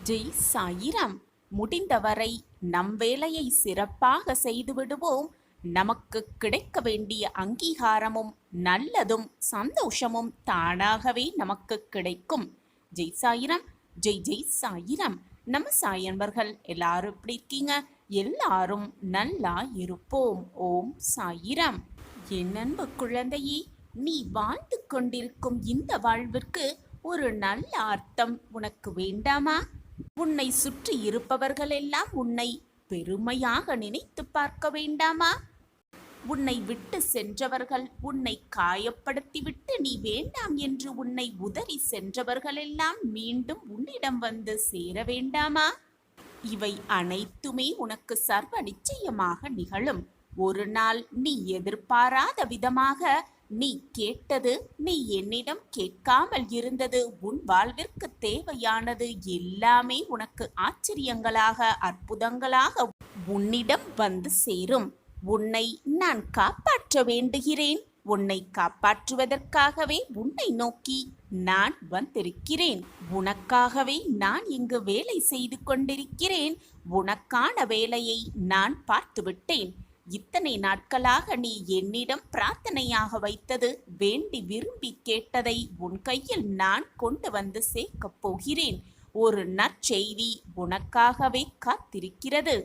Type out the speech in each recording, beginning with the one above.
ஜெய் சாயிராம். முடிந்தவரை நம் வேலையை சிறப்பாக செய்துவிடுவோம். நமக்கு கிடைக்க வேண்டிய அங்கீகாரமும் நல்லதும் சந்தோஷமும் தானாகவே நமக்கு கிடைக்கும். ஜெய் சாயிராம். ஜெய் ஜெய் சாயிராம். நம்ம சாயன்பர்கள் எல்லாரும் எப்படி இருக்கீங்க? எல்லாரும் நல்லா இருப்போம். ஓம் சாயிராம். என் அன்பு குழந்தையே, நீ வாழ்ந்து கொண்டிருக்கும் இந்த வாழ்விற்கு ஒரு நல்ல அர்த்தம் உனக்கு வேண்டாமா? உன்னை சுற்றி இருப்பவர்களெல்லாம் உன்னை பெருமையாக நினைத்து பார்க்க வேண்டாமா? உன்னை விட்டு சென்றவர்கள், உன்னை காயப்படுத்திவிட்டு நீ வேண்டாம் என்று உன்னை உதறி சென்றவர்களெல்லாம் மீண்டும் உன்னிடம் வந்து சேர வேண்டாமா? இவை அனைத்துமே உனக்கு சர்வ நிச்சயமாக நிகழும். ஒரு நாள் நீ எதிர்பாராத விதமாக நீ கேட்டது, நீ என்னிடம் கேட்காமல் இருந்தது, உன் வாழ்விற்கு தேவையானது எல்லாமே உனக்கு ஆச்சரியங்களாக அற்புதங்களாக உன்னிடம் வந்து சேரும். உன்னை நான் காப்பாற்ற வேண்டுகிறேன். உன்னை காப்பாற்றுவதற்காகவே உன்னை நோக்கி நான் வந்திருக்கிறேன். உனக்காகவே நான் இங்கு வேலை செய்து கொண்டிருக்கிறேன். உனக்கான வேலையை நான் பார்த்துவிட்டேன். இத்தனை நாட்களாக நீ என்னிடம் பிரார்த்தனையாக வைத்தது, வேண்டி விரும்பி கேட்டதை உன் கையில் நான் கொண்டு வந்து சேர்க்கப் போகிறேன். ஒரு நற்செய்தி உனக்காகவே காத்திருக்கிறது.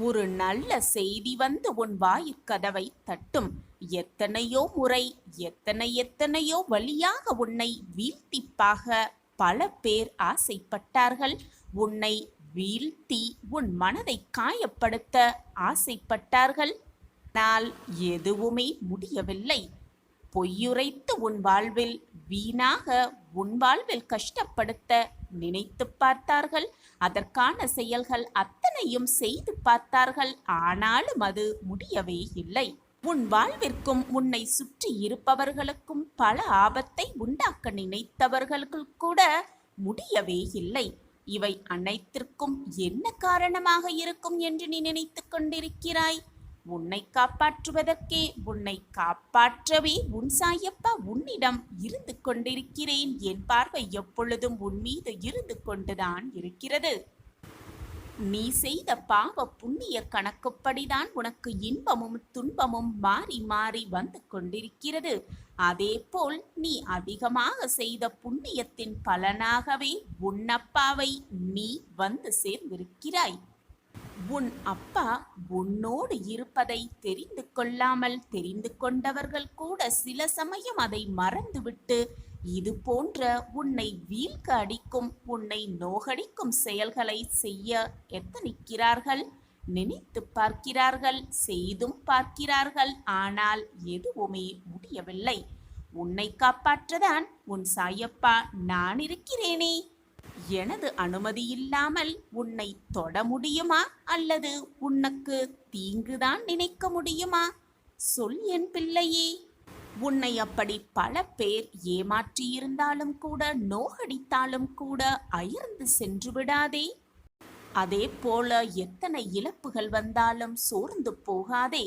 ஒரு நல்ல செய்தி வந்து உன் வாயிற்கதவை தட்டும். எத்தனையோ முறை எத்தனையோ வழியாக உன்னை வீழ்த்திப்பாக பல பேர் ஆசைப்பட்டார்கள். உன்னை வீழ்த்தி உன் மனதை காயப்படுத்த ஆசைப்பட்டார்கள். ஆனால் எதுவுமே முடியவில்லை. பொய்யுரைத்து உன் வாழ்வில் வீணாக உன் வாழ்வில் கஷ்டப்படுத்த நினைத்து பார்த்தார்கள். அதற்கான செயல்கள் அத்தனையும் செய்து பார்த்தார்கள். ஆனாலும் அது முடியவே இல்லை. உன் வாழ்விற்கும் உன்னை சுற்றி இருப்பவர்களுக்கும் பல ஆபத்தை உண்டாக்க நினைத்தவர்களுக்கு கூட முடியவே இல்லை. இவை அனைத்திற்கும் என்ன காரணமாக இருக்கும் என்று நீ நினைத்து கொண்டிருக்கிறாய்? உன்னை காப்பாற்றுவதற்கே, உன்னை காப்பாற்றவே உன் சாயப்பா உன்னிடம் இருந்து கொண்டிருக்கிறேன். என் பார்வை எப்பொழுதும் உன் மீது இருந்து கொண்டுதான் இருக்கிறது. நீ செய்த பாவ புண்ணிய கணக்குப்படிதான் உனக்கு இன்பமும் துன்பமும் மாறி மாறி வந்து கொண்டிருக்கிறது. அதேபோல் நீ அதிகமாக செய்த புண்ணியத்தின் பலனாகவே உன் அப்பாவை நீ வந்து சேர்ந்திருக்கிறாய். உன் அப்பா உன்னோடு இருப்பதை தெரிந்து கொள்ளாமல் தெரிந்து கொண்டவர்கள் கூட சில சமயம் அதை மறந்துவிட்டு இது போன்ற உன்னை வீழ்க்க அடிக்கும், உன்னை நோகடிக்கும் செயல்களை செய்ய எத்தனிக்கிறார்கள். நினைத்து பார்க்கிறார்கள், செய்தும் பார்க்கிறார்கள். ஆனால் எதுவுமே முடியவில்லை. உன்னை காப்பாற்றதான் உன் சாயப்பா நான் இருக்கிறேனே. எனது அனுமதி இல்லாமல் உன்னை தொட முடியுமா? அல்லது உனக்கு தீங்குதான் நினைக்க முடியுமா? சொல் என் பிள்ளையே. உன்னை அப்படி பல பேர் ஏமாற்றியிருந்தாலும் கூட, நோகடித்தாலும் கூட அயர்ந்து சென்று விடாதே. அதே போல எத்தனை இழப்புகள் வந்தாலும் சோர்ந்து போகாதே.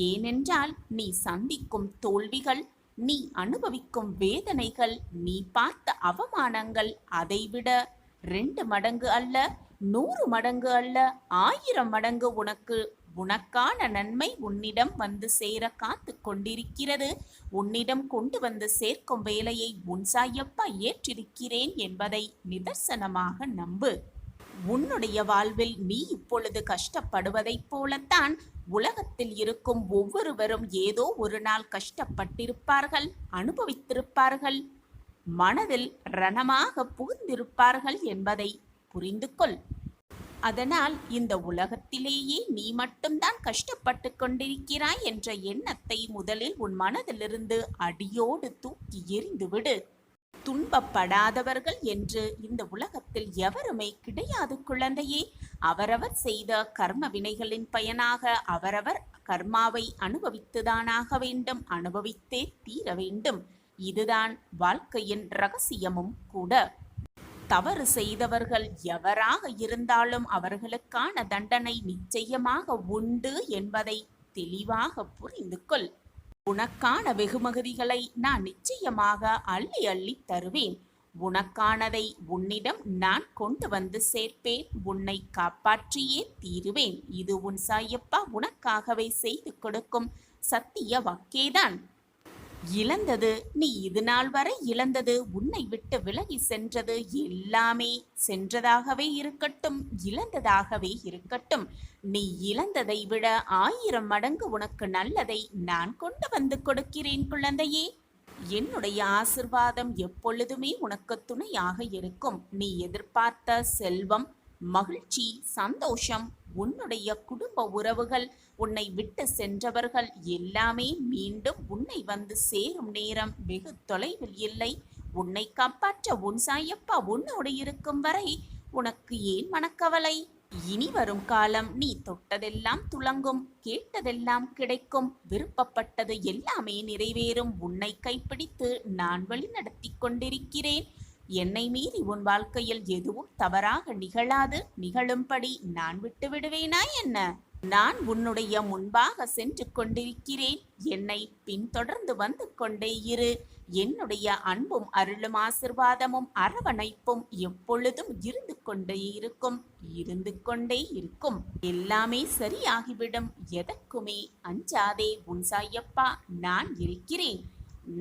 ஏனென்றால் நீ சந்திக்கும் தோல்விகள், நீ அனுபவிக்கும் வேதனைகள், நீ பார்த்த அவமானங்கள் அதைவிட 2 மடங்கு அல்ல, 100 மடங்கு அல்ல, 1000 மடங்கு உனக்கான நன்மை உன்னிடம் வந்து சேர காத்து கொண்டிருக்கிறது. உன்னிடம் கொண்டு வந்து சேர்க்கும் வேலையை உன் சாயப்பா ஏற்றிருக்கிறேன் என்பதை நிதர்சனமாக நம்பு. உன்னுடைய வாழ்வில் நீ இப்பொழுது கஷ்டப்படுவதைப் போலத்தான் உலகத்தில் இருக்கும் ஒவ்வொருவரும் ஏதோ ஒரு நாள் கஷ்டப்பட்டிருப்பார்கள், அனுபவித்திருப்பார்கள், மனதில் ரணமாக புகுந்திருப்பார்கள் என்பதை புரிந்து கொள். அதனால் இந்த உலகத்திலேயே நீ மட்டும்தான் கஷ்டப்பட்டு கொண்டிருக்கிறாய் என்ற எண்ணத்தை முதலில் உன் மனதிலிருந்து அடியோடு தூக்கி எறிந்துவிடு. துன்பப்படாதவர்கள் என்று இந்த உலகத்தில் எவருமே கிடையாது குழந்தையே. அவரவர் செய்த கர்ம வினைகளின் பயனாக அவரவர் கர்மாவை அனுபவித்துதானாக வேண்டும், அனுபவித்தே தீர வேண்டும். இதுதான் வாழ்க்கையின் ரகசியமும் கூட. தவறு செய்தவர்கள் எவராக இருந்தாலும் அவர்களுக்கான தண்டனை நிச்சயமாக உண்டு என்பதை தெளிவாக புரிந்து கொள். உனக்கான வெகுமதிகளை நான் நிச்சயமாக அள்ளி அள்ளி தருவேன். உனக்கானதை உன்னிடம் நான் கொண்டு வந்து சேர்ப்பேன். உன்னை காப்பாற்றியே தீருவேன். இது உன் சாயப்பா உனக்காகவே செய்து கொடுக்கும் சத்திய வாக்கேதான். இழந்தது நீ இது நாள் வரை இழந்தது, உன்னை விட்டு விலகி சென்றது எல்லாமே சென்றதாகவே இருக்கட்டும், இழந்ததாகவே இருக்கட்டும். நீ இழந்ததை விட 1000 மடங்கு உனக்கு நல்லதை நான் கொண்டு வந்து கொடுக்கிறேன் குழந்தையே. என்னுடைய ஆசிர்வாதம் எப்பொழுதுமே உனக்கு துணையாக இருக்கும். நீ எதிர்பார்த்த செல்வம், மகிழ்ச்சி, சந்தோஷம், உன்னுடைய குடும்ப உறவுகள், உன்னை விட்டு சென்றவர்கள் எல்லாமே மீண்டும் உன்னை வந்து சேரும் நேரம் வெகு தொலைவில் இல்லை. உன்னை காப்பாற்ற உன் சாயப்பா உன்னோடு இருக்கும் வரை உனக்கு ஏன் மனக்கவலை? இனி வரும் காலம் நீ தொட்டதெல்லாம் துலங்கும், கேட்டதெல்லாம் கிடைக்கும், விருப்பப்பட்டது எல்லாமே நிறைவேறும். உன்னை கைப்பிடித்து நான் வழி நடத்தி கொண்டிருக்கிறேன். என்னை மீறி உன் வாழ்க்கையில் எதுவும் தவறாக நிகழாது. நிகழும்படி நான் விட்டு விடுவேனா என்ன? நான் உன்னுடைய முன்பாக சென்று கொண்டிருக்கிறேன். என்னை பின்தொடர்ந்து வந்து கொண்டே இரு. என்னுடைய அன்பும் அருளும் ஆசிர்வாதமும் அரவணைப்பும் எப்பொழுதும் இருந்து கொண்டே இருக்கும். எல்லாமே சரியாகிவிடும். எதற்குமே அஞ்சாதே, உன் சாயப்பா நான் இருக்கிறேன்.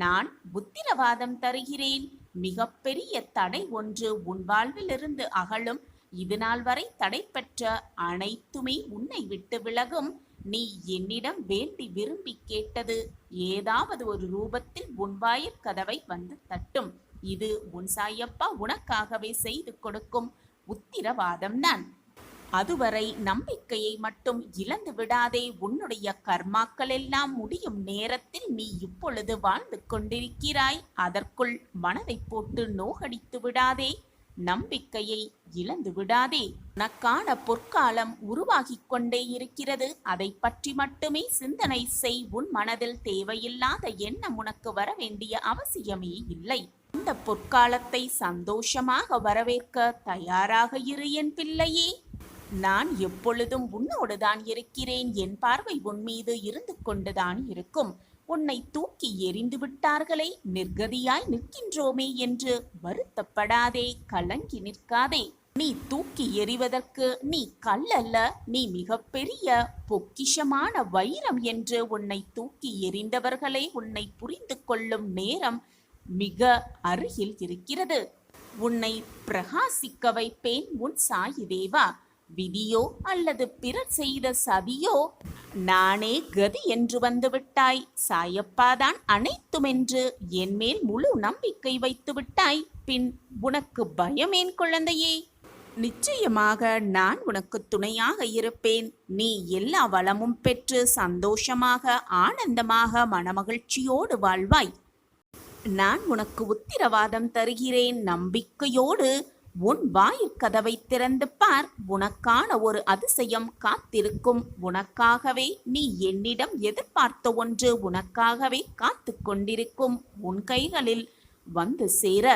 நான் உத்திரவாதம் தருகிறேன். மிகப்பெரிய தடை ஒன்று உன் வாழ்விலிருந்து அகலும். இது நாள் வரை தடை பெற்ற அனைத்துமே உன்னை விட்டு விலகும். நீ என்னிடம் வேண்டி விரும்பி கேட்டது ஏதாவது ஒரு ரூபத்தில் உன் வாயில் கதவை வந்து தட்டும். இது உன் சாயப்பா உனக்காகவே செய்து கொடுக்கும் உத்திரவாதம் தான். அதுவரை நம்பிக்கையை மட்டும் இழந்து விடாதே. உன்னுடைய கர்மாக்கள் எல்லாம் முடியும் நேரத்தில் நீ இப்பொழுது வாழ்ந்து கொண்டிருக்கிறாய். அதற்குள் மனதை போட்டு நோகடித்து விடாதே. நம்பிக்கையை இழந்து விடாதே. உனக்கான பொற்காலம் உருவாகி கொண்டே இருக்கிறது. அதை பற்றி மட்டுமே சிந்தனை செய். உன் மனதில் தேவையில்லாத எண்ணம் உனக்கு வர வேண்டிய அவசியமே இல்லை. இந்த பொற்காலத்தை சந்தோஷமாக வரவேற்க தயாராக இரு என் பிள்ளையே. நான் எப்பொழுதும் உன்னோடுதான் இருக்கிறேன். என் பார்வை உன் மீது இருந்து கொண்டுதான் இருக்கும். உன்னை தூக்கி எறிந்து விட்டார்களே, நிர்கதியாய் நிற்கின்றோமே என்று வருத்தப்படாதே, கலங்கி நிற்காதே. நீ தூக்கி எறிவதற்கு நீ கல்லல்ல, நீ மிகப்பெரிய பொக்கிஷமான வைரம் என்று உன்னை தூக்கி எறிந்தவர்களே உன்னை புரிந்து கொள்ளும் நேரம் மிக அருகில் இருக்கிறது. உன்னை பிரகாசிக்க வைப்பேன் உன் சாயி தேவா. விதியோ அல்லது பிறர் செய்த சதியோ, நானே கதி என்று வந்துவிட்டாய். சாயப்பாதான் அனைத்துமென்று என்மேல் முழு நம்பிக்கை வைத்து விட்டாய். பின் உனக்கு பயமேன் குழந்தையே? நிச்சயமாக நான் உனக்கு துணையாக இருப்பேன். நீ எல்லா வளமும் பெற்று சந்தோஷமாக ஆனந்தமாக மனமகிழ்ச்சியோடு வாழ்வாய். நான் உனக்கு உத்திரவாதம் தருகிறேன். நம்பிக்கையோடு உன் வாயிற்கதவை திறந்து பார். உனக்கான ஒரு அதிசயம் காத்திருக்கும். உனக்காகவே நீ என்னிடம் எதிர்பார்த்த ஒன்று உனக்காகவே காத்து கொண்டிருக்கும். உன் கைகளில் வந்து சேர.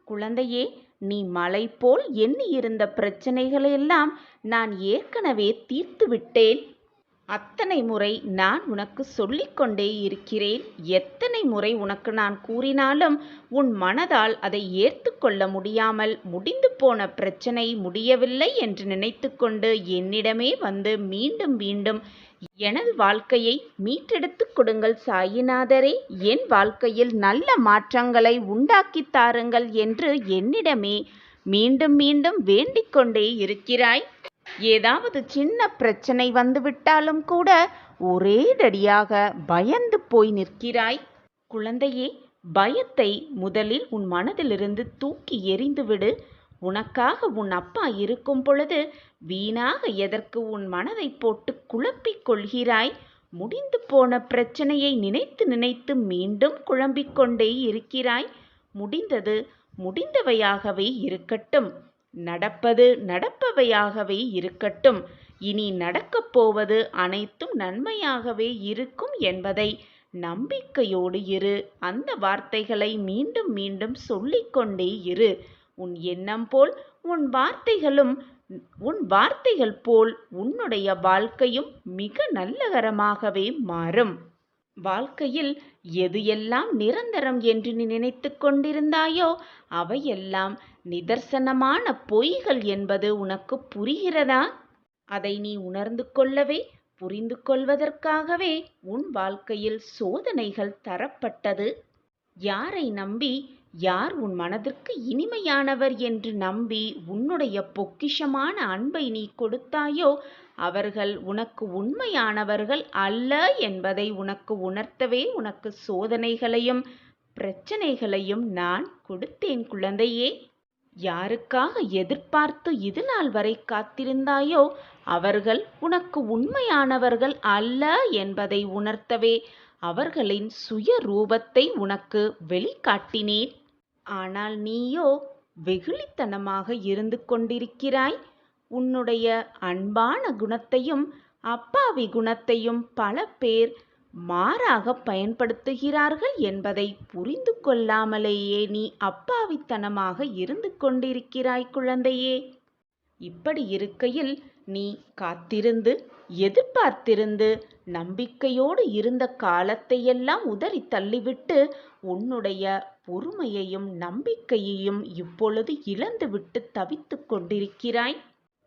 குழந்தையே, நீ மலை போல் எண்ணி இருந்த பிரச்சனைகளெல்லாம் நான் ஏற்கனவே தீர்த்து விட்டேன். அத்தனை முறை நான் உனக்கு சொல்லிக்கொண்டே இருக்கிறேன். எத்தனை முறை உனக்கு நான் கூறினாலும் உன் மனதால் அதை ஏற்று கொள்ள முடியாமல் முடிந்து போன பிரச்சனை முடியவில்லை என்று நினைத்து கொண்டு என்னிடமே வந்து மீண்டும் மீண்டும் எனது வாழ்க்கையை மீட்டெடுத்து கொடுங்கள் சாயிநாதரே, என் வாழ்க்கையில் நல்ல மாற்றங்களை உண்டாக்கி தாருங்கள் என்று என்னிடமே மீண்டும் மீண்டும் வேண்டிக் கொண்டே இருக்கிறாய். ஏதாவது சின்ன பிரச்சனை வந்துவிட்டாலும் கூட ஒரேடடியாக பயந்து போய் நிற்கிறாய். குழந்தையே, பயத்தை முதலில் உன் மனதிலிருந்து தூக்கி எறிந்துவிடு. உனக்காக உன் அப்பா இருக்கும் பொழுது வீணாக எதற்கு உன் மனதை போட்டு குழப்பிக் கொள்கிறாய்? முடிந்து போன பிரச்சனையை நினைத்து நினைத்து மீண்டும் குழம்பிக் கொண்டே இருக்கிறாய். முடிந்தது முடிந்தவையாகவே இருக்கட்டும். நடப்பது நடப்பவையாகவே இருக்கட்டும். இனி நடக்கப் போவது அனைத்தும் நன்மையாகவே இருக்கும் என்பதை நம்பிக்கையோடு இரு. அந்த வார்த்தைகளை மீண்டும் மீண்டும் சொல்லிக்கொண்டே இரு. உன் எண்ணம் போல் உன் வார்த்தைகள் போல் உன்னுடைய வாழ்க்கையும் மிக நல்லகரமாகவே மாறும். வாழ்க்கையில் எது எல்லாம் நிரந்தரம் என்று நீ நினைத்துக் கொண்டிருந்தாயோ அவையெல்லாம் நிதர்சனமான பொய்கள் என்பது உனக்கு புரிகிறதா? அதை நீ உணர்ந்து கொள்ளவே, புரிந்து கொள்வதற்காகவே உன் வாழ்க்கையில் சோதனைகள் தரப்பட்டது. யாரை நம்பி, யார் உன் மனதிற்கு இனிமையானவர் என்று நம்பி உன்னுடைய பொக்கிஷமான அன்பை நீ கொடுத்தாயோ அவர்கள் உனக்கு உண்மையானவர்கள் அல்ல என்பதை உனக்கு உணர்த்தவே உனக்கு சோதனைகளையும் பிரச்சனைகளையும் நான் கொடுத்தேன் குழந்தையே. யாருக்காக எதிர்பார்த்து இதுநாள் வரை காத்திருந்தாயோ அவர்கள் உனக்கு உண்மையானவர்கள் அல்ல என்பதை உணர்த்தவே அவர்களின் சுய ரூபத்தை உனக்கு வெளிக்காட்டினேன். ஆனால் நீயோ வெகுளித்தனமாக இருந்து கொண்டிருக்கிறாய். உன்னுடைய அன்பான குணத்தையும் அப்பாவி குணத்தையும் பல பேர் மாறாக பயன்படுத்துகிறார்கள் என்பதை புரிந்து கொள்ளாமலேயே நீ அப்பாவித்தனமாக இருந்து கொண்டிருக்கிறாய் குழந்தையே. இப்படி இருக்கையில் நீ காத்திருந்து, எதிர்பார்த்திருந்து, நம்பிக்கையோடு இருந்த காலத்தையெல்லாம் உதறி தள்ளிவிட்டு உன்னுடைய பொறுமையையும் நம்பிக்கையையும் இப்பொழுது இழந்துவிட்டு தவித்துக் கொண்டிருக்கிறாய்.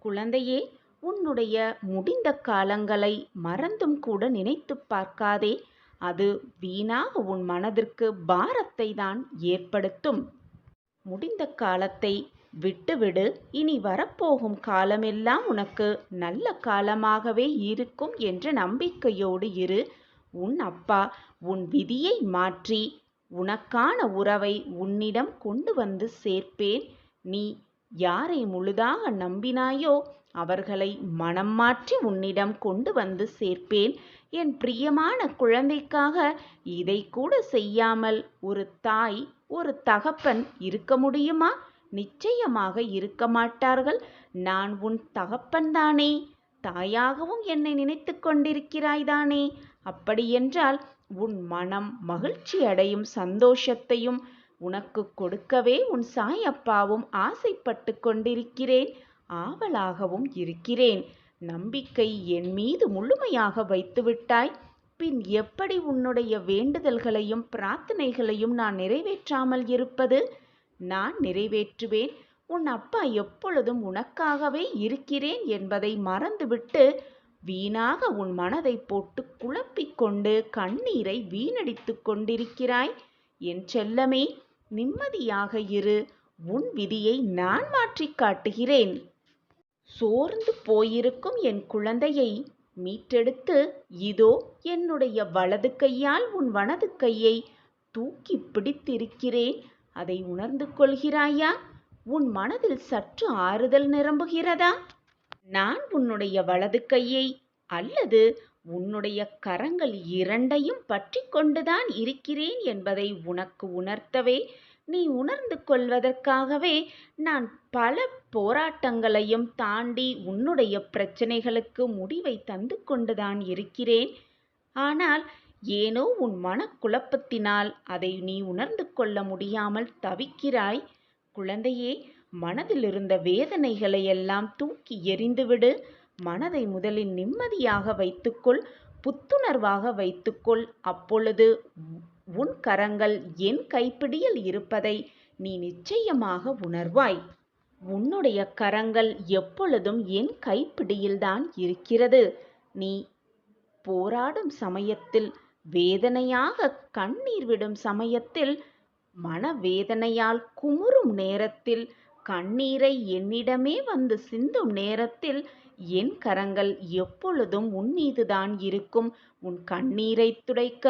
குழந்தையே, உன்னுடைய முடிந்த காலங்களை மறந்தும் கூட நினைத்து பார்க்காதே. அது வீணாக உன் மனதிற்கு பாரத்தை தான் ஏற்படுத்தும். முடிந்த காலத்தை விட்டுவிடு. இனி வரப்போகும் காலமெல்லாம் உனக்கு நல்ல காலமாகவே இருக்கும் என்ற நம்பிக்கையோடு இரு. உன் அப்பா உன் விதியை மாற்றி உனக்கான உறவை உன்னிடம் கொண்டு வந்து சேர்ப்பேன். நீ யாரை முழுதாக நம்பினாயோ அவர்களை மனம் மாற்றி உன்னிடம் கொண்டு வந்து சேர்ப்பேன். என் பிரியமான குழந்தைக்காக இதை கூட செய்யாமல் ஒரு தாய், ஒரு தகப்பன் இருக்க முடியுமா? நிச்சயமாக இருக்க மாட்டார்கள். நான் உன் தகப்பன்தானே, தாயாகவும் என்னை நினைத்து கொண்டிருக்கிறாய்தானே. அப்படியென்றால் உன் மனம் மகிழ்ச்சி அடையும் சந்தோஷத்தையும் உனக்கு கொடுக்கவே உன் சாயப்பாவும் ஆசைப்பட்டு கொண்டிருக்கிறேன், ஆவலாகவும் இருக்கிறேன். நம்பிக்கை என் மீது முழுமையாக வைத்துவிட்டாய். பின் எப்படி உன்னுடைய வேண்டுதல்களையும் பிரார்த்தனைகளையும் நான் நிறைவேற்றாமல் இருப்பது? நான் நிறைவேற்றுவேன். உன் அப்பா எப்பொழுதும் உனக்காகவே இருக்கிறேன் என்பதை மறந்துவிட்டு வீணாக உன் மனதை போட்டு குழப்பிக்கொண்டு கண்ணீரை வீணடித்து கொண்டிருக்கிறாய். என் செல்லமே, நிம்மதியாக இரு. உன் விதியை நான் மாற்றி காட்டுகிறேன். சோர்ந்து போயிருக்கும் என் குழந்தையை மீட்டெடுத்து இதோ என்னுடைய வலது கையால் உன் வலது கையை தூக்கி பிடித்திருக்கிறேன். அதை உணர்ந்து கொள்கிறாயா? உன் மனதில் சற்று ஆறுதல் நிரம்புகிறதா? நான் உன்னுடைய வலது கையை அல்லது உன்னுடைய கரங்கள் இரண்டையும் பற்றி கொண்டுதான் இருக்கிறேன் என்பதை உனக்கு உணர்த்தவே, நீ உணர்ந்து கொள்வதற்காகவே நான் பல போராட்டங்களையும் தாண்டி உன்னுடைய பிரச்சனைகளுக்கு முடிவை தந்து கொண்டுதான் இருக்கிறேன். ஆனால் ஏனோ உன் மனக்குழப்பத்தினால் அதை நீ உணர்ந்து கொள்ள முடியாமல் தவிக்கிறாய். குழந்தையே, மனதில் இருந்த வேதனைகளை எல்லாம் தூக்கி எறிந்துவிடு. மனதை முதலில் நிம்மதியாக வைத்துக்கொள், புத்துணர்வாக வைத்துக்கொள். அப்பொழுது உன் கரங்கள் என் கைப்பிடியில் இருப்பதை நீ நிச்சயமாக உணர்வாய். உன்னுடைய கரங்கள் எப்பொழுதும் என் கைப்பிடியில்தான் இருக்கிறது. நீ போராடும் சமயத்தில், வேதனையாக கண்ணீர் விடும் சமயத்தில், மனவேதனையால் குமுறும் நேரத்தில், கண்ணீரை என்னிடமே வந்து சிந்தும் நேரத்தில் என் கரங்கள் எப்பொழுதும் உன் மீதுதான் இருக்கும். உன் கண்ணீரை துடைக்க,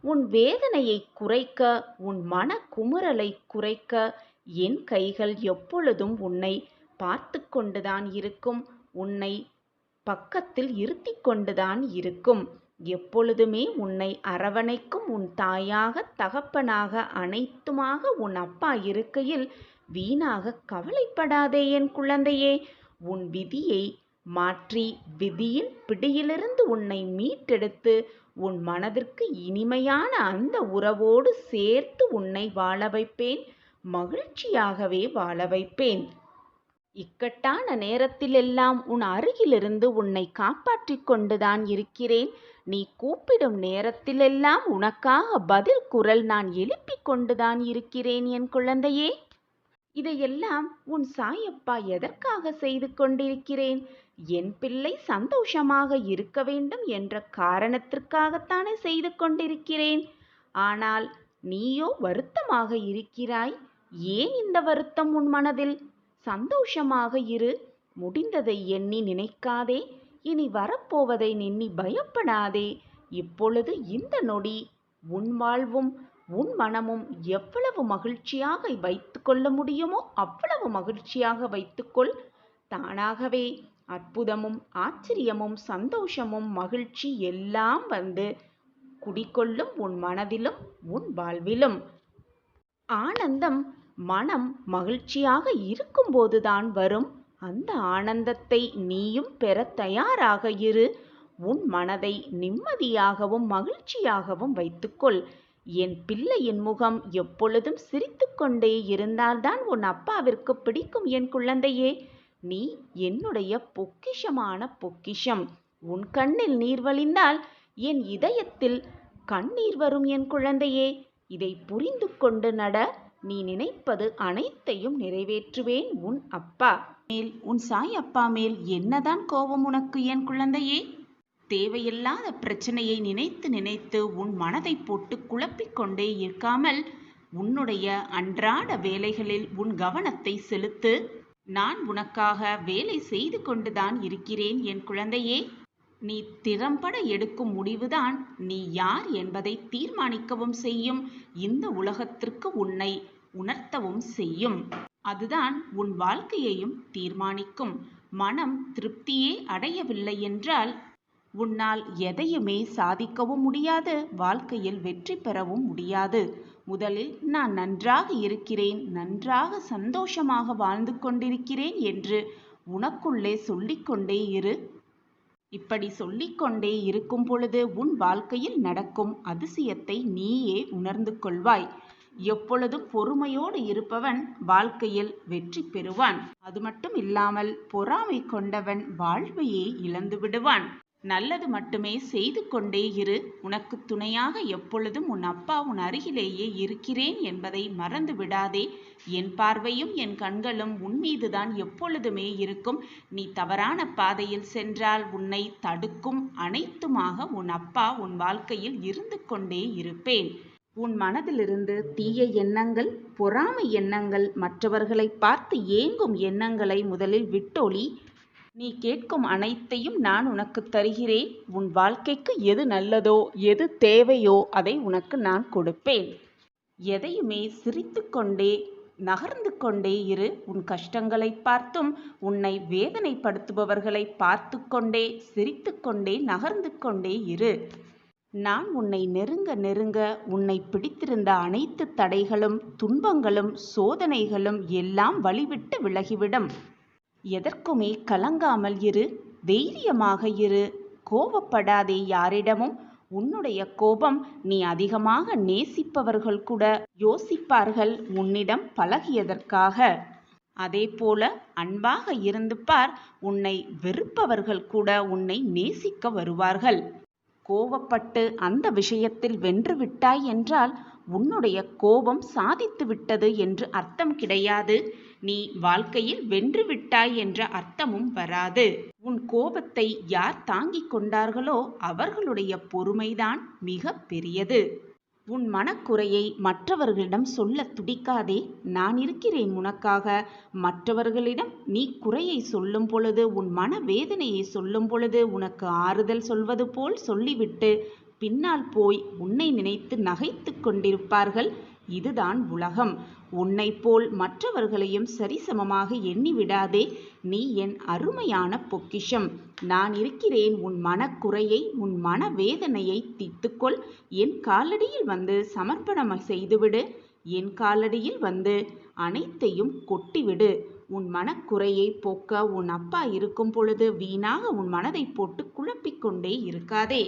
உன் வேதனையை குறைக்க, உன் மன குமுறலை குறைக்க என் கைகள் எப்பொழுதும் உன்னை பார்த்து கொண்டுதான் இருக்கும். உன்னை பக்கத்தில் இருத்தி கொண்டுதான் இருக்கும். எப்பொழுதுமே உன்னை அரவணைக்கும் உன் தாயாக, தகப்பனாக, அனைத்துமாக உன் அப்பா இருக்கையில் வீணாக கவலைப்படாதே என் குழந்தையே. உன் விதியை மாற்றி விதியின் பிடியிலிருந்து உன்னை மீட்டெடுத்து உன் மனதிற்கு இனிமையான அந்த உறவோடு சேர்த்து உன்னை வாழ வைப்பேன். மகிழ்ச்சியாகவே வாழ வைப்பேன். இக்கட்டான நேரத்திலெல்லாம் உன் அருகிலிருந்து உன்னை காப்பாற்றிக் கொண்டுதான் இருக்கிறேன். நீ கூப்பிடும் நேரத்திலெல்லாம் உனக்காக பதில் குரல் நான் எழுப்பிக் கொண்டுதான் இருக்கிறேன் என் குழந்தையே. இதையெல்லாம் உன் சாயப்பா எதற்காக செய்து கொண்டிருக்கிறேன்? என் பிள்ளை சந்தோஷமாக இருக்க வேண்டும் என்ற காரணத்திற்காகத்தானே செய்து கொண்டிருக்கிறேன். ஆனால் நீயோ வருத்தமாக இருக்கிறாய். ஏன் இந்த வருத்தம் உன் மனதில்? சந்தோஷமாக இரு. முடிந்ததை எண்ணி நினைக்காதே. இனி வரப்போவதை எண்ணி பயப்படாதே. இப்பொழுது இந்த நொடி உன் வாழ்வும் உன் மனமும் எவ்வளவு மகிழ்ச்சியாக வைத்துக்கொள்ள முடியுமோ அவ்வளவு மகிழ்ச்சியாக வைத்துக்கொள். தானாகவே அற்புதமும் ஆச்சரியமும் சந்தோஷமும் மகிழ்ச்சி எல்லாம் வந்து குடிகொள்ளும் உன் மனதிலும் உன் வாழ்விலும். ஆனந்தம் மனம் மகிழ்ச்சியாக இருக்கும்போதுதான் வரும். அந்த ஆனந்தத்தை நீயும் பெற தயாராக இரு. உன் மனதை நிம்மதியாகவும் மகிழ்ச்சியாகவும் வைத்துக்கொள். என் பிள்ளையின் முகம் எப்பொழுதும் சிரித்து கொண்டே இருந்தால்தான் உன் அப்பாவிற்கு பிடிக்கும் என் குழந்தையே. நீ என்னுடைய பொக்கிஷமான பொக்கிஷம். உன் கண்ணில் நீர் வழிந்தால் என் இதயத்தில் கண்ணீர் வரும் என் குழந்தையே. இதை புரிந்து கொண்டு நட. நீ நினைப்பது அனைத்தையும் நிறைவேற்றுவேன் உன் அப்பா மேல். உன் சாய் அப்பா மேல் என்னதான் கோபம் உனக்கு என் குழந்தையே? தேவையில்லாத பிரச்சனையை நினைத்து நினைத்து உன் மனதை போட்டு குழப்பிக் கொண்டே இருக்காமல் உன்னுடைய அன்றாட வேலைகளில் உன் கவனத்தை செலுத்து. நான் உனக்காக வேலை செய்து கொண்டுதான் இருக்கிறேன் என் குழந்தையே. நீ திறம்பட எடுக்கும் முடிவுதான் நீ யார் என்பதை தீர்மானிக்கவும் செய்யும். இந்த உலகத்திற்கு உன்னை உணர்த்தவும் செய்யும். அதுதான் உன் வாழ்க்கையையும் தீர்மானிக்கும். மனம் திருப்தியே அடையவில்லை என்றால் உன்னால் எதையுமே சாதிக்கவும் முடியாது, வாழ்க்கையில் வெற்றி பெறவும் முடியாது. முதலில் நான் நன்றாக இருக்கிறேன், நன்றாக சந்தோஷமாக வாழ்ந்து கொண்டிருக்கிறேன் என்று உனக்குள்ளே சொல்லிக்கொண்டே இரு. இப்படி சொல்லிக்கொண்டே இருக்கும் பொழுது உன் வாழ்க்கையில் நடக்கும் அதிசயத்தை நீயே உணர்ந்து கொள்வாய். எப்பொழுதும் பொறுமையோடு இருப்பவன் வாழ்க்கையில் வெற்றி பெறுவான். அது மட்டும் இல்லாமல் பொறாமை கொண்டவன் வாழ்வையே இழந்து விடுவான். நல்லது மட்டுமே செய்து கொண்டே இரு. உனக்கு துணையாக எப்பொழுதும் உன் அப்பா உன் அருகிலேயே இருக்கிறேன் என்பதை மறந்து விடாதே. என் பார்வையும் என் கண்களும் உன் மீதுதான் எப்பொழுதுமே இருக்கும். நீ தவறான பாதையில் சென்றால் உன்னை தடுக்கும் அனைத்துமாக உன் அப்பா உன் வாழ்க்கையில் இருந்து கொண்டே இருப்பேன். உன் மனதிலிருந்து தீய எண்ணங்கள், பொறாமை எண்ணங்கள், மற்றவர்களை பார்த்து ஏங்கும் எண்ணங்களை முதலில் விட்டொழி. நீ கேட்கும் அனைத்தையும் நான் உனக்கு தருகிறேன். உன் வாழ்க்கைக்கு எது நல்லதோ எது தேவையோ அதை உனக்கு நான் கொடுப்பேன். எதையுமே சிரித்து கொண்டே நகர்ந்து கொண்டே இரு. உன் கஷ்டங்களை பார்த்தும் உன்னை வேதனைப்படுத்துபவர்களை பார்த்து கொண்டே சிரித்து கொண்டே நகர்ந்து கொண்டே இரு. நான் உன்னை நெருங்க நெருங்க உன்னை பிடித்திருந்த அனைத்து தடைகளும் துன்பங்களும் சோதனைகளும் எல்லாம் வழிவிட்டு விலகிவிடும். எதற்குமே கலங்காமல் இரு. தைரியமாக இரு. கோபப்படாதே யாரிடமும். உன்னுடைய கோபம் நீ அதிகமாக நேசிப்பவர்கள் கூட யோசிப்பார்கள் உன்னிடம் பழகியதற்காக. அதே போல அன்பாக இருந்து பார். உன்னை வெறுப்பவர்கள் கூட உன்னை நேசிக்க வருவார்கள். கோபப்பட்டு அந்த விஷயத்தில் வென்று விட்டாய் என்றால் உன்னுடைய கோபம் சாதித்து விட்டது என்று அர்த்தம் கிடையாது. நீ வாழ்க்கையில் வென்று விட்டாய் என்ற அர்த்தமும் வராது. உன் கோபத்தை யார் தாங்கிக் கொண்டார்களோ அவர்களுடைய பொறுமைதான் மிக பெரியது. உன் மனக்குறையை மற்றவர்களிடம் சொல்ல துடிக்காதே. நான் இருக்கிறேன் உனக்காக. மற்றவர்களிடம் நீ குறையை சொல்லும் பொழுது, உன் மன வேதனையை சொல்லும் பொழுது உனக்கு ஆறுதல் சொல்வது போல் சொல்லிவிட்டு பின்னால் போய் உன்னை நினைத்து நகைத்து கொண்டிருப்பார்கள். இதுதான் உலகம். உன்னை போல் மற்றவர்களையும் சரிசமமாக எண்ணிவிடாதே. நீ என் அருமையான பொக்கிஷம். நான் இருக்கிறேன். உன் மனக்குறையை உன் மனவேதனையை தீர்த்துக்கொள். என் காலடியில் வந்து சமர்ப்பணம் செய்துவிடு. என் காலடியில் வந்து அனைத்தையும் கொட்டிவிடு. உன் மனக்குறையை போக்க உன் அப்பா இருக்கும் பொழுது வீணாக உன் மனதை போட்டு குழப்பிக்கொண்டே இருக்காதே.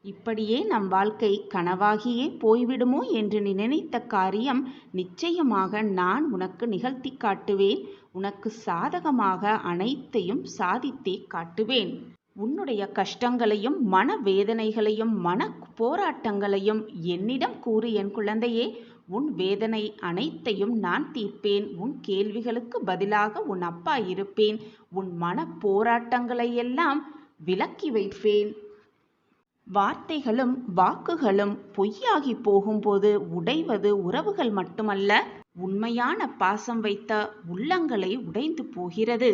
இப்படியே நம் வாழ்க்கை கனவாகியே போய்விடுமோ என்று நீ நினைத்த காரியம் நிச்சயமாக நான் உனக்கு நிகழ்த்தி காட்டுவேன். உனக்கு சாதகமாக அனைத்தையும் சாதித்தே காட்டுவேன். உன்னுடைய கஷ்டங்களையும் மனவேதனைகளையும் மன போராட்டங்களையும் என்னிடம் கூறு என் குழந்தையே. உன் வேதனை அனைத்தையும் நான் தீர்ப்பேன். உன் கேள்விகளுக்கு பதிலாக உன் அப்பா இருப்பேன். உன் மன போராட்டங்களையெல்லாம் விலக்கி வைப்பேன். வார்த்தைகளும் வாக்குகளும் பொய்யாகி போகும்போது உடைவது உறவுகள் மட்டுமல்ல, உண்மையான பாசம் வைத்த உள்ளங்களை உடைந்து போகிறது.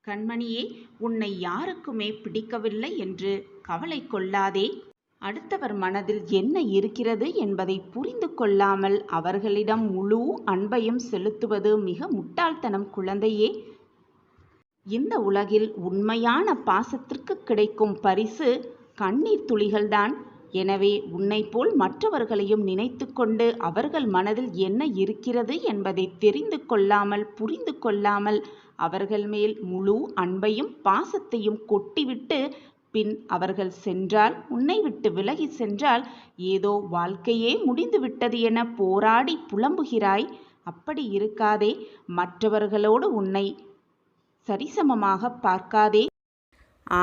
கண்மணியே, உன்னை யாருக்குமே பிடிக்கவில்லை என்று கவலை கொள்ளாதே. அடுத்தவர் மனதில் என்ன இருக்கிறது என்பதை புரிந்து கொள்ளாமல் அவர்களிடம் முழு அன்பையும் செலுத்துவது மிக முட்டாள்தனம் குழந்தையே. இந்த உலகில் உண்மையான பாசத்திற்கு கிடைக்கும் பரிசு கண்ணீர் துளிகள்தான். எனவே உன்னை போல் மற்றவர்களையும் நினைத்து கொண்டு அவர்கள் மனதில் என்ன இருக்கிறது என்பதை தெரிந்து கொள்ளாமல் புரிந்து கொள்ளாமல் அவர்கள் மேல் முழு அன்பையும் பாசத்தையும் கொட்டிவிட்டு பின் அவர்கள் சென்றால், உன்னை விட்டு விலகி சென்றால், ஏதோ வாழ்க்கையே முடிந்து விட்டது என போராடி புலம்புகிறாய். அப்படி இருக்காதே. மற்றவர்களோடு உன்னை சரிசமமாக பார்க்காதே.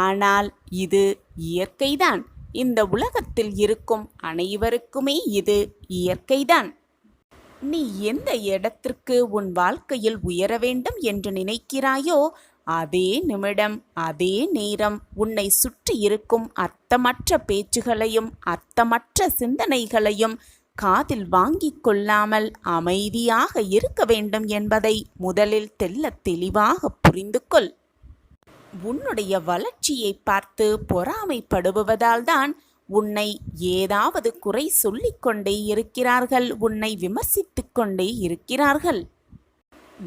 ஆனால் இது இயற்கைதான். இந்த உலகத்தில் இருக்கும் அனைவருக்குமே இது இயற்கைதான். நீ எந்த இடத்திற்கு உன் வாழ்க்கையில் உயர வேண்டும் என்று நினைக்கிறாயோ அதே நிமிடம் அதே நேரம் உன்னை சுற்றி இருக்கும் அர்த்தமற்ற பேச்சுகளையும் அர்த்தமற்ற சிந்தனைகளையும் காதில் வாங்கிக் கொள்ளாமல் அமைதியாக இருக்க வேண்டும் என்பதை முதலில் தெள்ளத் தெளிவாக புரிந்து கொள். உன்னுடைய வளர்ச்சியை பார்த்து பொறாமைப்படுவதால்தான் உன்னை ஏதாவது குறை சொல்லிக்கொண்டே இருக்கிறார்கள், உன்னை விமர்சித்து கொண்டே இருக்கிறார்கள்.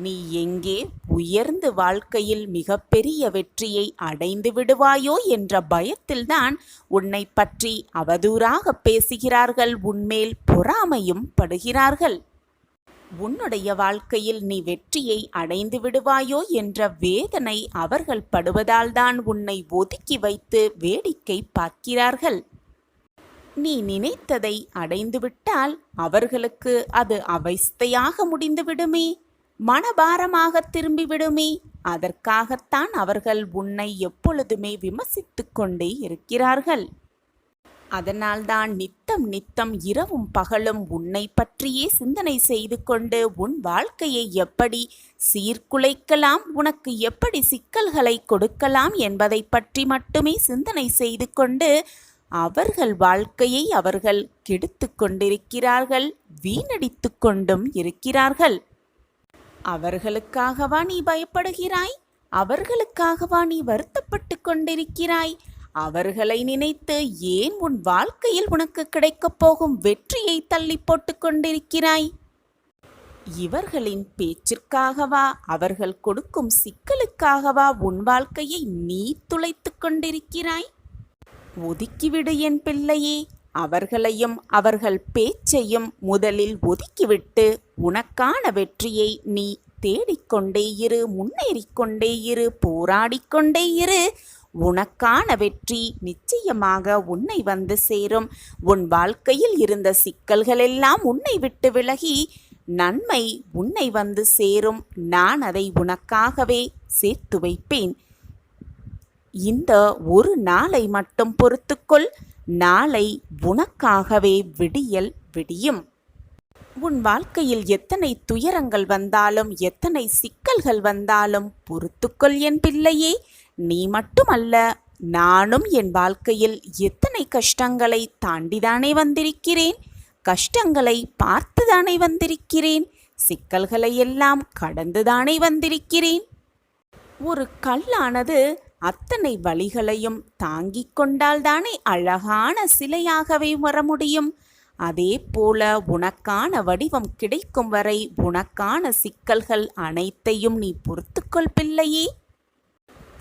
நீ எங்கே உயர்ந்து வாழ்க்கையில் மிகப்பெரிய வெற்றியை அடைந்து விடுவாயோ என்ற பயத்தில்தான் உன்னை பற்றி அவதூறாக பேசுகிறார்கள், உன்மேல் பொறாமையும் படுகிறார்கள். உன்னுடைய வாழ்க்கையில் நீ வெற்றியை அடைந்து விடுவாயோ என்ற வேதனை அவர்கள் படுவதால்தான் உன்னை ஒதுக்கி வைத்து வேடிக்கை பார்க்கிறார்கள். நீ நினைத்ததை அடைந்துவிட்டால் அவர்களுக்கு அது அவஸ்தையாக முடிந்துவிடுமே, மனபாரமாக திரும்பிவிடுமே. அதற்காகத்தான் அவர்கள் உன்னை எப்பொழுதுமே விமர்சித்து கொண்டே இருக்கிறார்கள். அதனால்தான் நித்தம் நித்தம் இரவும் பகலும் உன்னை பற்றியே சிந்தனை செய்து கொண்டு உன் வாழ்க்கையை எப்படி சீர்குலைக்கலாம், உனக்கு எப்படி சிக்கல்களை கொடுக்கலாம் என்பதை பற்றி மட்டுமே சிந்தனை செய்து கொண்டு அவர்கள் வாழ்க்கையை அவர்கள் கெடுத்து கொண்டிருக்கிறார்கள், வீணடித்து கொண்டும் இருக்கிறார்கள். அவர்களுக்காகவா நீ பயப்படுகிறாய்? அவர்களுக்காகவா நீ வருத்தப்பட்டு கொண்டிருக்கிறாய்? அவர்களை நினைத்து ஏன் உன் வாழ்க்கையில் உனக்கு கிடைக்கப் போகும் வெற்றியை தள்ளி போட்டு கொண்டிருக்கிறாய்? இவர்களின் பேச்சிற்காகவா, அவர்கள் கொடுக்கும் சிக்கலுக்காகவா உன் வாழ்க்கையை நீ துளைத்து கொண்டிருக்கிறாய்? ஒதுக்கிவிடு என் பிள்ளையே. அவர்களையும் அவர்கள் பேச்சையும் முதலில் ஒதுக்கிவிட்டு உனக்கான வெற்றியை நீ தேடிக்கொண்டே இரு, முன்னேறிக்கொண்டே இரு, போராடிக்கொண்டே இரு. உனக்கான வெற்றி நிச்சயமாக உன்னை வந்து சேரும். உன் வாழ்க்கையில் இருந்த சிக்கல்களெல்லாம் உன்னை விட்டு விலகி நன்மை உன்னை வந்து சேரும். நான் அதை உனக்காகவே சேர்த்து வைப்பேன். இந்த ஒரு நாளை மட்டும் பொறுத்துக்கொள். நாளை உனக்காகவே விடியல் விடியும். உன் வாழ்க்கையில் எத்தனை துயரங்கள் வந்தாலும் எத்தனை சிக்கல்கள் வந்தாலும் பொறுத்துக்கொள் என் பிள்ளையே. நீ மட்டுமல்ல, நானும் என் வாழ்க்கையில் எத்தனை கஷ்டங்களை தாண்டிதானே வந்திருக்கிறேன், கஷ்டங்களை பார்த்துதானே வந்திருக்கிறேன், சிக்கல்களை எல்லாம் கடந்துதானே வந்திருக்கிறேன். ஒரு கல்லானது அத்தனை வலிகளையும் தாங்கிக் கொண்டால்தானே அழகான சிலையாகவே வர முடியும். அதே போல உனக்கான வடிவம் கிடைக்கும் வரை உனக்கான சிக்கல்கள் அனைத்தையும் நீ பொறுத்துக்கொள் பிள்ளையே.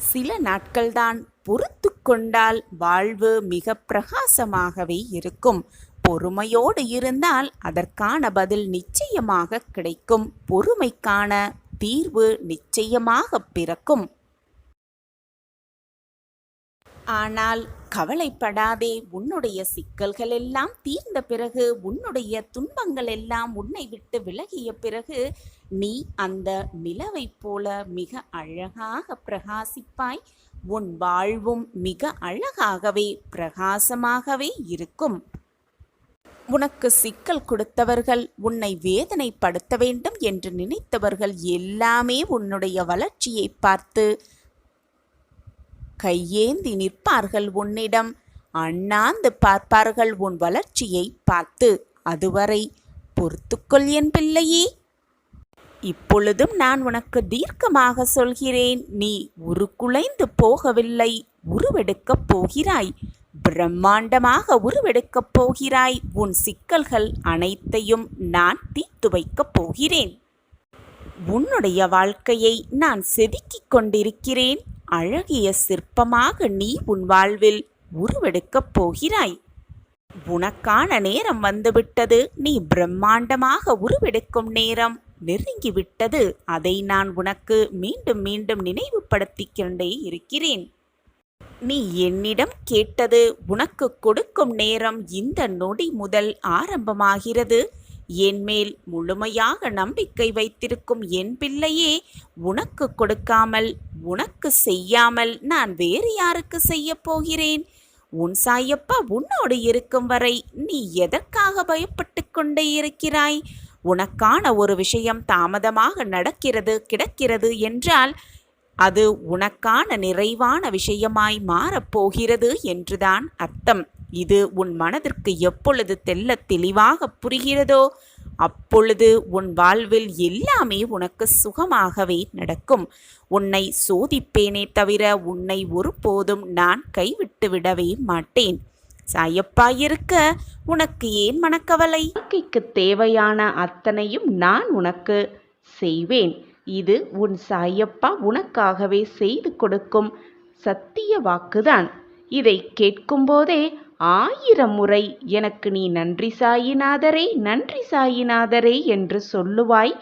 சில நாட்கள்தான் பொறுத்து கொண்டால் வாழ்வு மிக பிரகாசமாகவே இருக்கும். பொறுமையோடு இருந்தால் அதற்கான பதில் நிச்சயமாக கிடைக்கும். பொறுமைக்கான தீர்வு நிச்சயமாக பிறக்கும். ஆனால் கவலைப்படாதே, உன்னுடைய சிக்கல்கள் எல்லாம் தீர்ந்த பிறகு, உன்னுடைய துன்பங்கள் எல்லாம் உன்னை விட்டு விலகிய பிறகு, நீ அந்த நிலவைப் போல மிக அழகாக பிரகாசிப்பாய். உன் வாழ்வும் மிக அழகாகவே பிரகாசமாகவே இருக்கும். உனக்கு சிக்கல் கொடுத்தவர்கள், உன்னை வேதனைப்படுத்த வேண்டும் என்று நினைத்தவர்கள் எல்லாமே உன்னுடைய வளர்ச்சியை பார்த்து கையேந்தி நிற்பார்கள். உன்னிடம் அண்ணாந்து பார்ப்பார்கள் உன் வளர்ச்சியை பார்த்து. அதுவரை பொறுத்துக்கொள் என் பிள்ளையே. இப்பொழுதும் நான் உனக்கு தீர்க்கமாக சொல்கிறேன், நீ உருக்குலைந்து போகவில்லை, உருவெடுக்கப் போகிறாய். பிரம்மாண்டமாக உருவெடுக்கப் போகிறாய். உன் சிக்கல்கள் அனைத்தையும் நான் தீர்த்து வைக்கப் போகிறேன். உன்னுடைய வாழ்க்கையை நான் செதுக்கிக் கொண்டிருக்கிறேன். அழகிய சிற்பமாக நீ உன் வாழ்வில் உருவெடுக்கப் போகிறாய். உனக்கான நேரம் வந்துவிட்டது. நீ பிரம்மாண்டமாக உருவெடுக்கும் நேரம் நெருங்கிவிட்டது. அதை நான் உனக்கு மீண்டும் மீண்டும் நினைவுபடுத்திக் கொண்டே இருக்கிறேன். நீ என்னிடம் கேட்டது உனக்கு கொடுக்கும் நேரம் இந்த நொடி முதல் ஆரம்பமாகிறது. என்மேல் முழுமையாக நம்பிக்கை வைத்திருக்கும் என் பிள்ளையே, உனக்கு கொடுக்காமல், உனக்கு செய்யாமல் நான் வேறு யாருக்கு செய்ய போகிறேன்? உன் சாயப்பா உன்னோடு இருக்கும் வரை நீ எதற்காக பயப்பட்டு கொண்டே இருக்கிறாய்? உனக்கான ஒரு விஷயம் தாமதமாக நடக்கிறது கிடக்கிறது என்றால் அது உனக்கான நிறைவான விஷயமாய் மாறப்போகிறது என்றுதான் அர்த்தம். இது உன் மனதிற்கு எப்பொழுது தெள்ளத் தெளிவாக புரிகிறதோ அப்பொழுது உன் வாழ்வில் எல்லாமே உனக்கு சுகமாகவே நடக்கும். உன்னை சோதிப்பேனே தவிர உன்னை ஒருபோதும் நான் கைவிட்டு விடவே மாட்டேன். சாயப்பா இருக்க உனக்கு ஏன் மனக்கவலை? வாழ்க்கைக்கு தேவையான அத்தனையும் நான் உனக்கு செய்வேன். இது உன் சாயப்பா உனக்காகவே செய்து கொடுக்கும் சத்திய வாக்குதான். இதை கேட்கும்போதே 1000 முறை எனக்கு நீ நன்றி சாயிநாதரே, நன்றி சாயிநாதரே என்று சொல்லுவாய்.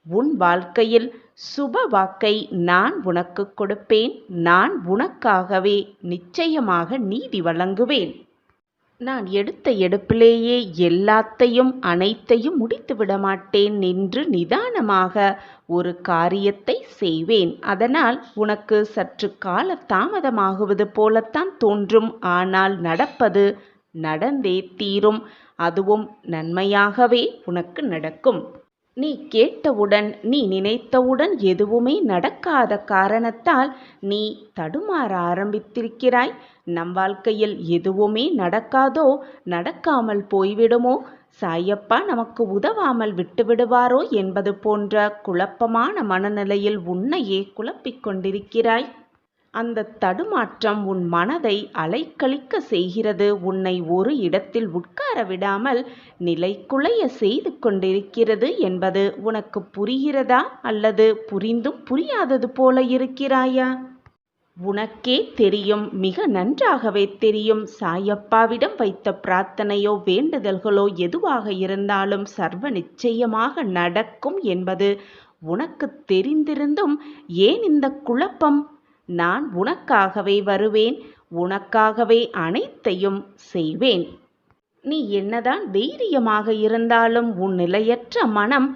உன் வாழ்க்கையில் சுப வாக்கை நான் உனக்கு கொடுப்பேன். நான் உனக்காகவே நிச்சயமாக நீதி வழங்குவேன். நான் எடுத்த எடுப்பிலேயே எல்லாத்தையும் அனைத்தையும் முடித்து விடமாட்டேன். நின்று நிதானமாக ஒரு காரியத்தை செய்வேன். அதனால் உனக்கு சற்று கால தாமதமாகுவது போலத்தான் தோன்றும். ஆனால் நடப்பது நடந்தே தீரும். அதுவும் நன்மையாகவே உனக்கு நடக்கும். நீ கேட்டவுடன், நீ நினைத்தவுடன் எதுவுமே நடக்காத காரணத்தால் நீ தடுமாற ஆரம்பித்திருக்கிறாய். நம் வாழ்க்கையில் எதுவுமே நடக்காதோ, நடக்காமல் போய்விடுமோ, சாயப்பா நமக்கு உதவாமல் விட்டுவிடுவாரோ என்பது போன்ற குழப்பமான மனநிலையில் உன்னையே குழப்பிக் கொண்டிருக்கிறாய். அந்த தடுமாற்றம் உன் மனதை அலைக்கழிக்க செய்கிறது. உன்னை ஒரு இடத்தில் உட்கார விடாமல் நிலைக்குலைய செய்து கொண்டிருக்கிறது என்பது உனக்கு புரிகிறதா? அல்லது புரிந்தும் புரியாதது போல இருக்கிறாயா? உனக்கே தெரியும், மிக நன்றாகவே தெரியும். சாயப்பாவிடம் வைத்த பிரார்த்தனையோ வேண்டுதல்களோ எதுவாக இருந்தாலும் சர்வ நிச்சயமாக நடக்கும் என்பது உனக்கு தெரிந்திருந்தும் ஏன் இந்த குழப்பம்? நான் உனக்காகவே வருவேன். உனக்காகவே அனைத்தையும் செய்வேன். நீ என்னதான் தைரியமாக இருந்தாலும் உன் நிலையற்ற மனம்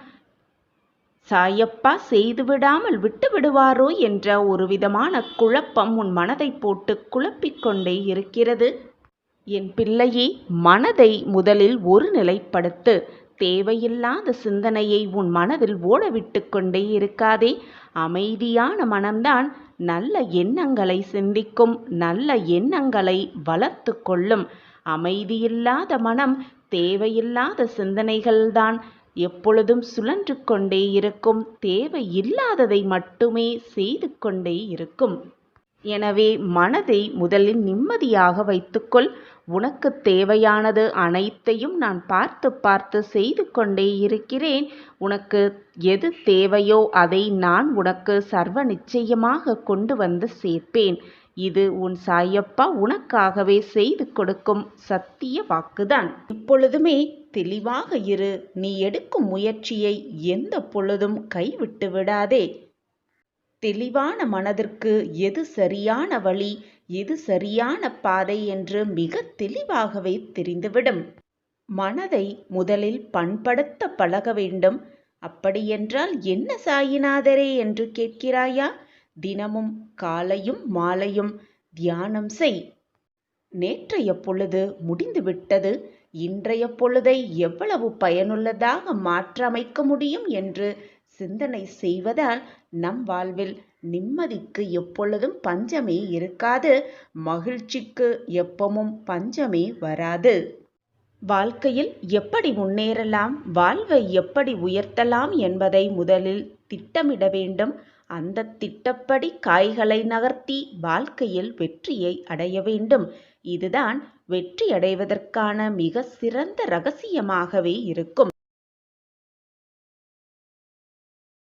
சாயப்பா செய்துவிடாமல் விட்டு விடுவாரோ என்ற ஒரு விதமான குழப்பம் உன் மனதை போட்டு குழப்பிக்கொண்டே இருக்கிறது. என் பிள்ளையே, மனதை முதலில் ஒரு நிலைப்படுத்து. தேவையில்லாத சிந்தனையை உன் மனதில் ஓடவிட்டு கொண்டே இருக்காதே. அமைதியான மனம்தான் நல்ல எண்ணங்களை சிந்திக்கும், நல்ல எண்ணங்களை வளர்த்து கொள்ளும். அமைதியில்லாத மனம் தேவையில்லாத சிந்தனைகள்தான் எப்பொழுதும் சுழன்று கொண்டே இருக்கும். தேவையில்லாததை மட்டுமே செய்து கொண்டே இருக்கும். எனவே மனதை முதலில் நிம்மதியாக வைத்துக்கொள். உனக்கு தேவையானது அனைத்தையும் நான் பார்த்து பார்த்து செய்து கொண்டே இருக்கிறேன். உனக்கு எது தேவையோ அதை நான் உனக்கு சர்வ நிச்சயமாக கொண்டு வந்து சேர்ப்பேன். இது உன் சாயப்பா உனக்காகவே செய்து கொடுக்கும் சத்திய வாக்குதான். இப்பொழுதுமே தெளிவாக இரு. நீ எடுக்கும் முயற்சியை எந்த பொழுதும் கைவிட்டு விடாதே. தெளிவான மனதிற்கு எது சரியான வழி, எது சரியான பாதை என்று மிக தெளிவாகவே தெரிந்துவிடும். மனதை முதலில் பண்படுத்த பழக வேண்டும். அப்படியென்றால் என்ன சாயிநாதரே என்று கேட்கிறாயா? தினமும் காலையும் மாலையும் தியானம் செய். நேற்றைய பொழுது முடிந்துவிட்டது. இன்றைய பொழுதை எவ்வளவு பயனுள்ளதாக மாற்றமைக்க முடியும் என்று சிந்தனை செய்வதால் நம் வாழ்வில் நிம்மதிக்கு எப்பொழுதும் பஞ்சமே இருக்காது. மகிழ்ச்சிக்கு எப்பவும் பஞ்சமே வராது. வாழ்க்கையில் எப்படி முன்னேறலாம், வாழ்வை எப்படி உயர்த்தலாம் என்பதை முதலில் திட்டமிட வேண்டும். அந்த திட்டப்படி காய்களை நகர்த்தி வாழ்க்கையில் வெற்றியை அடைய வேண்டும். இதுதான் வெற்றி அடைவதற்கான மிக சிறந்த ரகசியமாகவே இருக்கும்.